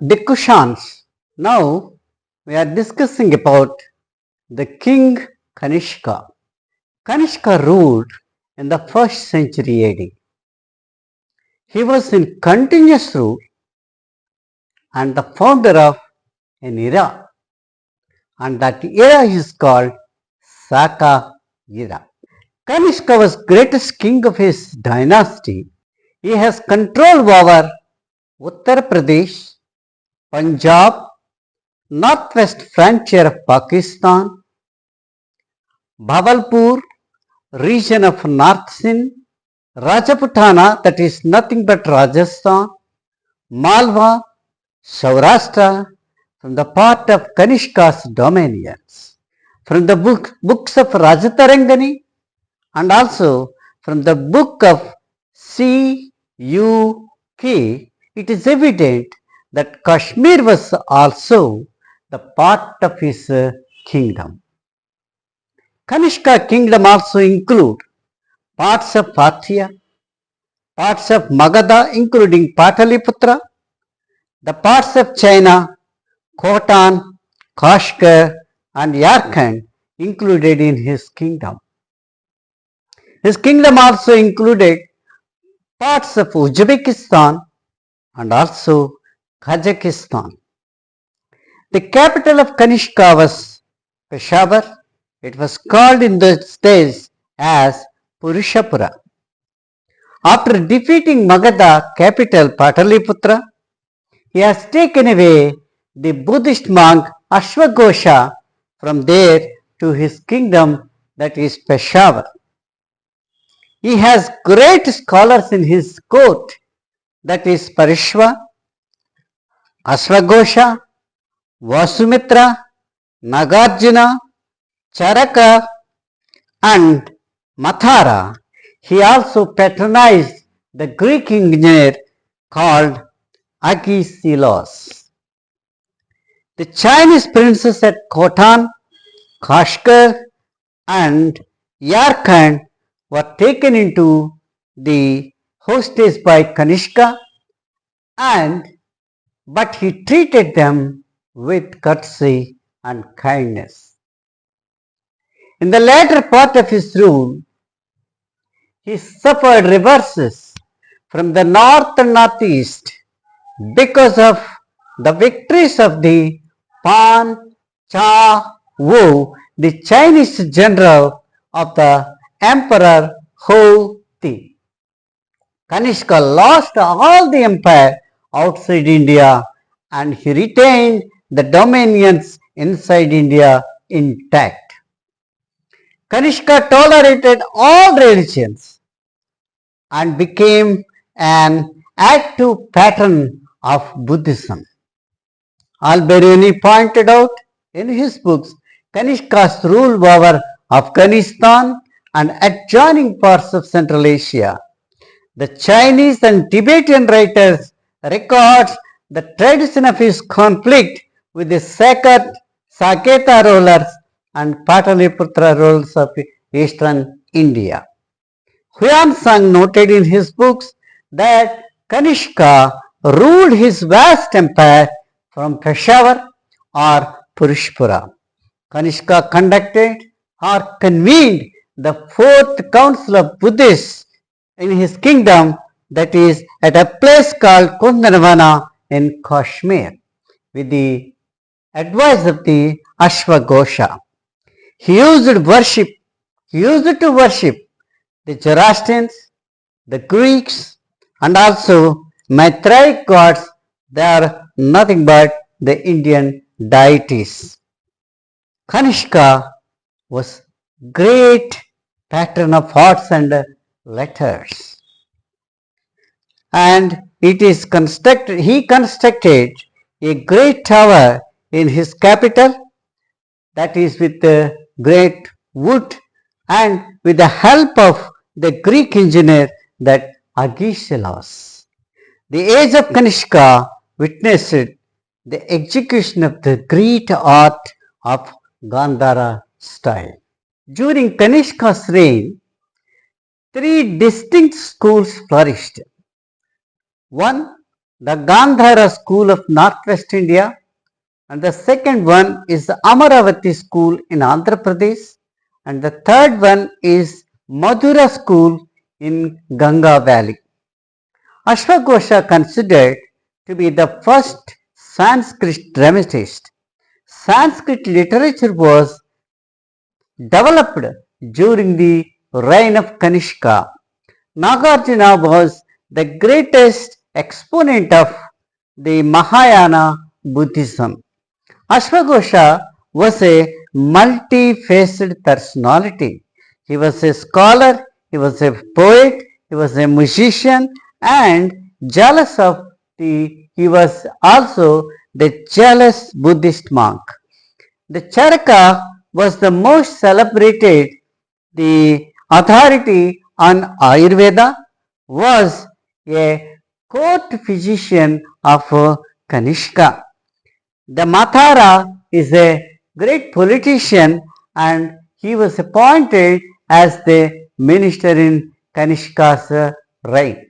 the Kushans. Now we are discussing about the king Kanishka. Kanishka ruled in the 1st century AD. He was in continuous rule and the founder of an era, and that era is called Saka era. Kanishka was greatest king of his dynasty. He has control over Uttar Pradesh, Punjab, northwest frontier of Pakistan, Bahawalpur, region of North Sindh, Rajputana, that is nothing but Rajasthan, Malwa, Saurashtra, from the part of Kanishka's dominions. From the books of Rajatarangini and also from the book of SI-YU-KI, it is evident that Kashmir was also the part of his kingdom. Kanishka kingdom also include parts of PARTHIA, parts of Magadha including Pataliputra, the parts of China, KHOTAN, KASHGAR and YARKHAND included in his kingdom. His kingdom also included parts of Uzbekistan and also Tajikistan. The capital of Kanishka was Peshawar. It was called in those days as PURUSHPURA. After defeating Magadha capital Pataliputra, he has taken away the Buddhist monk Asvoghosa from there to his kingdom, that is Peshawar. He has great scholars in his court, that is Parsva, Asvoghosa, Vasumitra, Nagarjuna Charaka and Mathar. He also patronized the Greek engineer called AGISILAUS. The Chinese princes at KHOTAN, Kashgar and YARKHAND were taken into the hostage by Kanishka, but he treated them with courtesy and kindness. In the latter part of his rule, he suffered reverses from the north and northeast because of the victories of the Wu, the Chinese general of the Emperor He. Kanishka lost all the empire outside India and he retained the dominions inside India intact. Kanishka tolerated all religions and became an active patron of Buddhism. AL-BERUNI pointed out in his books Kanishka's rule over Afghanistan and adjoining parts of Central Asia. The Chinese and Tibetan writers record the tradition of his conflict with the Saketa rulers and Pataliputra rulers of eastern India. HIUEN-TSANG noted in his books that Kanishka ruled his vast empire from Peshawar or PURUSHPURA. Kanishka conducted or convened the 4th Council of Buddhists in his kingdom, that is at a place called Kundala in Kashmir, with the advice of the Asvoghosa. He used to worship the Zoroastrians, the Greeks and also Maitraic gods. They are nothing but the Indian deities. Kanishka was great patron of arts and letters, and he constructed a great tower in his capital, that is with great wood and with the help of the Greek engineer, that AGISILAUS. The age of Kanishka witnessed the execution of the great art of Gandhara style. During Kanishka's reign, 3 distinct schools flourished. One the Gandhara school of northwest India, and the second one is the Amaravati school in Andhra Pradesh, and the third one is Madura school in Ganga Valley. Asvoghosa considered to be the first Sanskrit dramatist. Sanskrit literature was developed during the reign of Kanishka. Nagarjuna was the greatest exponent of the Mahayana Buddhism. Asvoghosa was a multi-faced personality. He was a scholar, he was a poet, he was a musician, and he was also the jealous Buddhist monk. The Charaka was the most celebrated. The authority on Ayurveda, was a court physician of Kanishka. The Mathara is a great politician and he was appointed as the minister in Kanishka's reign.